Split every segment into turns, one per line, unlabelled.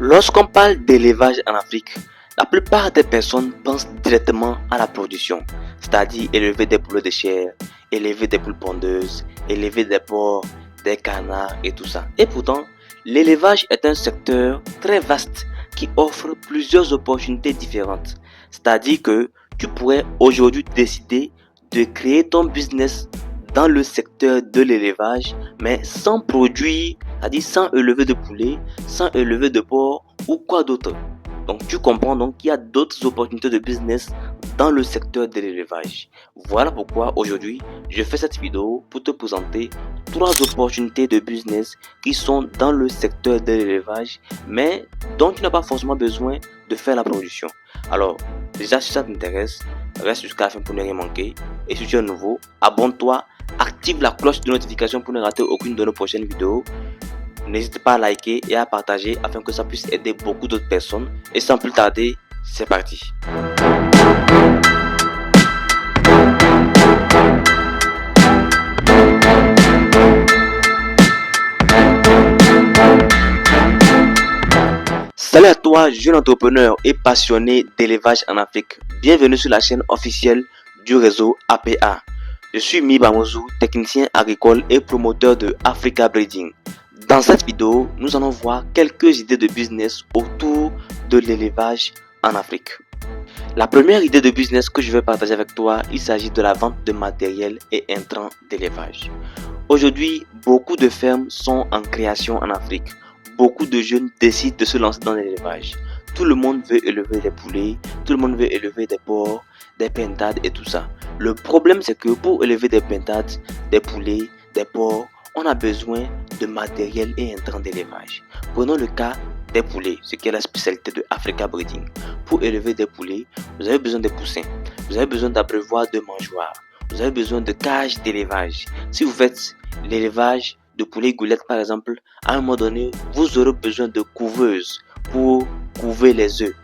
Lorsqu'on parle d'élevage en Afrique, la plupart des personnes pensent directement à la production, c'est-à-dire élever des poules de chair, élever des poules pondeuses, élever des porcs, des canards et tout ça. Et pourtant, l'élevage est un secteur très vaste qui offre plusieurs opportunités différentes. C'est-à-dire que tu pourrais aujourd'hui décider de créer ton business dans le secteur de l'élevage, mais sans produire, c'est-à-dire sans élever de poulets, sans élever de porc ou quoi d'autre. Donc tu comprends donc qu'il y a d'autres opportunités de business dans le secteur de l'élevage. Voilà pourquoi aujourd'hui je fais cette vidéo pour te présenter 3 opportunités de business qui sont dans le secteur de l'élevage mais dont tu n'as pas forcément besoin de faire la production. Alors déjà si ça t'intéresse, reste jusqu'à la fin pour ne rien manquer. Et si tu es nouveau, abonne-toi, active la cloche de notification pour ne rater aucune de nos prochaines vidéos. N'hésite pas à liker et à partager afin que ça puisse aider beaucoup d'autres personnes. Et sans plus tarder, c'est parti. Salut à toi, jeune entrepreneur et passionné d'élevage en Afrique. Bienvenue sur la chaîne officielle du réseau APA. Je suis Miba Mozou, technicien agricole et promoteur de Africa Breeding. Dans cette vidéo, nous allons voir quelques idées de business autour de l'élevage en Afrique. La première idée de business que je vais partager avec toi, il s'agit de la vente de matériel et intrants d'élevage. Aujourd'hui, beaucoup de fermes sont en création en Afrique. Beaucoup de jeunes décident de se lancer dans l'élevage. Tout le monde veut élever des poulets, tout le monde veut élever des porcs, des pintades et tout ça. Le problème, c'est que pour élever des pintades, des poulets, des porcs, on a besoin de matériel et intrants d'élevage. Prenons le cas des poulets, ce qui est la spécialité de Africa Breeding. Pour élever des poulets, vous avez besoin de poussins, vous avez besoin d'abreuvoirs de mangeoires, vous avez besoin de cages d'élevage. Si vous faites l'élevage de poulets goulettes par exemple, à un moment donné, vous aurez besoin de couveuses pour couver les œufs.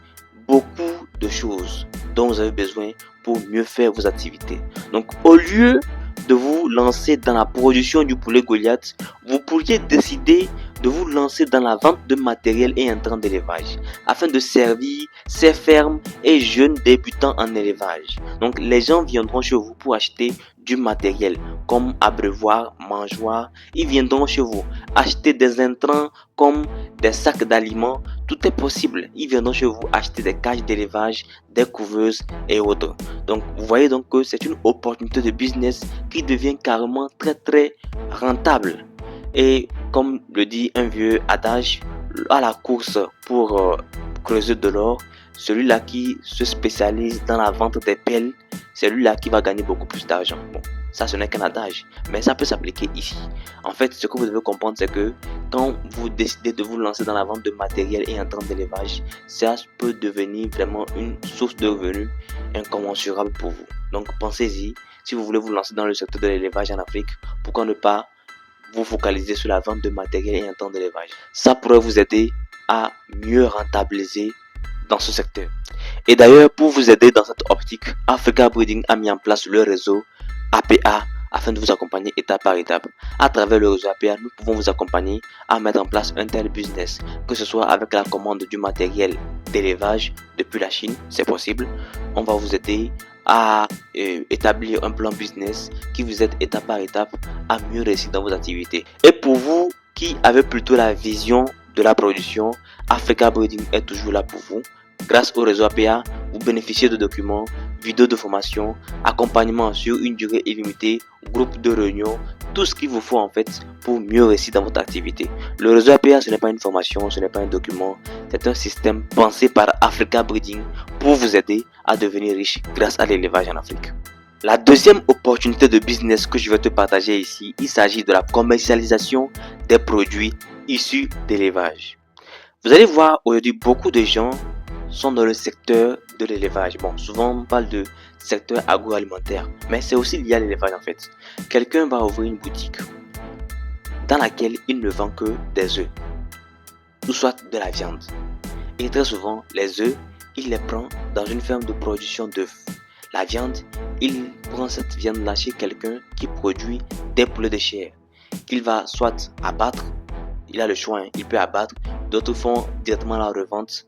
Beaucoup de choses dont vous avez besoin pour mieux faire vos activités. Donc au lieu de vous lancer dans la production du poulet Goliath, vous pourriez décider de vous lancer dans la vente de matériel et intrants d'élevage afin de servir ces fermes et jeunes débutants en élevage. Donc les gens viendront chez vous pour acheter du matériel comme abreuvoirs, mangeoires. Ils viendront chez vous acheter des intrants comme des sacs d'aliments. Tout est possible. Ils viendront chez vous acheter des cages d'élevage, des couveuses et autres. Donc vous voyez donc que c'est une opportunité de business qui devient carrément très rentable. Et comme le dit un vieux adage, à la course pour creuser de l'or, celui-là qui se spécialise dans la vente des pelles, c'est celui-là qui va gagner beaucoup plus d'argent. Bon, ça ce n'est qu'un adage, mais ça peut s'appliquer ici. En fait, ce que vous devez comprendre, c'est que quand vous décidez de vous lancer dans la vente de matériel et intrants d'élevage, ça peut devenir vraiment une source de revenus incommensurable pour vous. Donc pensez-y, si vous voulez vous lancer dans le secteur de l'élevage en Afrique, pourquoi ne pas vous focaliser sur la vente de matériel et intrants d'élevage. Ça pourrait vous aider à mieux rentabiliser dans ce secteur. Et d'ailleurs, pour vous aider dans cette optique, Africa Breeding a mis en place le réseau APA afin de vous accompagner étape par étape. À travers le réseau APA, nous pouvons vous accompagner à mettre en place un tel business, que ce soit avec la commande du matériel d'élevage depuis la Chine, c'est possible. On va vous aider à établir un plan business qui vous aide étape par étape à mieux réussir dans vos activités. Et pour vous qui avez plutôt la vision de la production, Africa Breeding est toujours là pour vous. Grâce au réseau APA, vous bénéficiez de documents, vidéos de formation, accompagnement sur une durée illimitée, groupe de réunion, tout ce qu'il vous faut en fait pour mieux réussir dans votre activité. Le réseau APA, ce n'est pas une formation, ce n'est pas un document, c'est un système pensé par Africa Breeding pour vous aider à devenir riche grâce à l'élevage en Afrique. La deuxième opportunité de business que je vais te partager ici, il s'agit de la commercialisation des produits issus d'élevage. Vous allez voir aujourd'hui beaucoup de gens sont dans le secteur de l'élevage. Bon, souvent on parle de secteur agroalimentaire, mais c'est aussi lié à l'élevage en fait. Quelqu'un va ouvrir une boutique dans laquelle il ne vend que des œufs, ou soit de la viande. Et très souvent, les œufs, il les prend dans une ferme de production d'œufs. La viande, il prend cette viande-là chez quelqu'un qui produit des poulets de chair, qu'il va soit abattre, il a le choix, il peut abattre, D'autres font directement la revente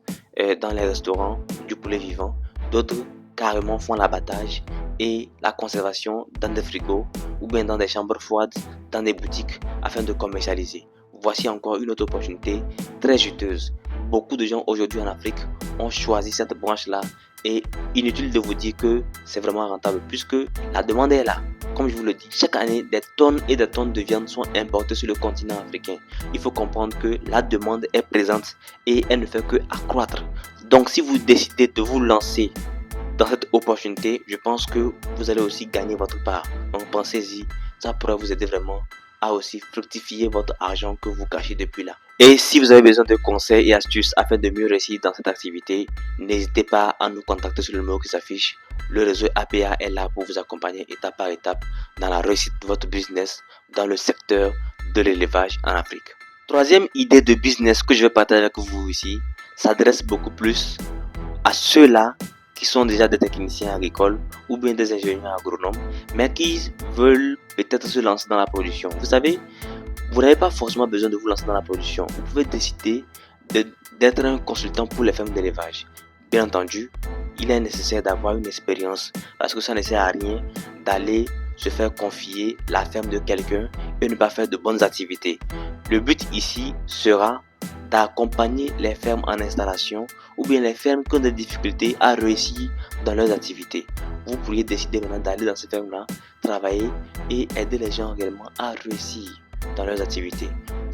dans les restaurants du poulet vivant. D'autres carrément font l'abattage et la conservation dans des frigos ou bien dans des chambres froides, dans des boutiques afin de commercialiser. Voici encore une autre opportunité très juteuse. Beaucoup de gens aujourd'hui en Afrique ont choisi cette branche-là et inutile de vous dire que c'est vraiment rentable puisque la demande est là. Comme je vous le dis, chaque année, des tonnes et des tonnes de viande sont importées sur le continent africain. Il faut comprendre que la demande est présente et elle ne fait que accroître. Donc si vous décidez de vous lancer dans cette opportunité, je pense que vous allez aussi gagner votre part. Donc pensez-y, ça pourrait vous aider vraiment à aussi fructifier votre argent que vous cachez depuis là. Et si vous avez besoin de conseils et astuces afin de mieux réussir dans cette activité, n'hésitez pas à nous contacter sur le numéro qui s'affiche. Le réseau APA est là pour vous accompagner étape par étape dans la réussite de votre business dans le secteur de l'élevage en Afrique. Troisième idée de business que je vais partager avec vous ici s'adresse beaucoup plus à ceux-là qui sont déjà des techniciens agricoles ou bien des ingénieurs agronomes, mais qui veulent peut-être se lancer dans la production. Vous savez, vous n'avez pas forcément besoin de vous lancer dans la production. Vous pouvez décider d'être un consultant pour les fermes d'élevage. Bien entendu, il est nécessaire d'avoir une expérience parce que ça ne sert à rien d'aller se faire confier la ferme de quelqu'un et ne pas faire de bonnes activités. Le but ici sera d'accompagner les fermes en installation ou bien les fermes qui ont des difficultés à réussir dans leurs activités. Vous pourriez décider maintenant d'aller dans ces fermes-là, travailler et aider les gens également à réussir dans leurs activités.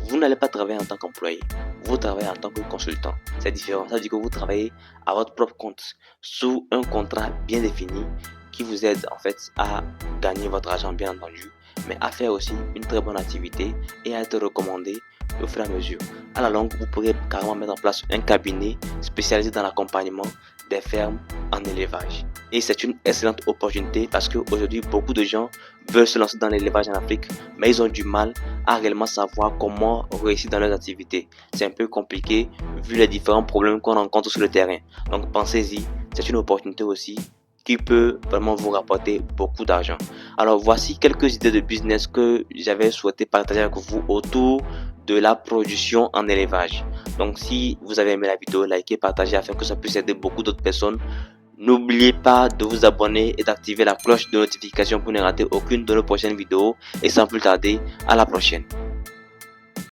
Vous n'allez pas travailler en tant qu'employé, vous travaillez en tant que consultant. C'est différent, ça veut dire que vous travaillez à votre propre compte, sous un contrat bien défini qui vous aide en fait à gagner votre argent bien entendu, mais à faire aussi une très bonne activité et à être recommandé au fur et à mesure. À la longue, vous pourrez carrément mettre en place un cabinet spécialisé dans l'accompagnement des fermes en élevage. Et c'est une excellente opportunité parce qu'aujourd'hui, beaucoup de gens veulent se lancer dans l'élevage en Afrique, mais ils ont du mal à réellement savoir comment réussir dans leurs activités. C'est un peu compliqué vu les différents problèmes qu'on rencontre sur le terrain. Donc pensez-y, c'est une opportunité aussi qui peut vraiment vous rapporter beaucoup d'argent. Alors voici quelques idées de business que j'avais souhaité partager avec vous autour de la production en élevage. Donc si vous avez aimé la vidéo, likez, partagez afin que ça puisse aider beaucoup d'autres personnes. N'oubliez pas de vous abonner et d'activer la cloche de notification pour ne rater aucune de nos prochaines vidéos. Et sans plus tarder, à la prochaine.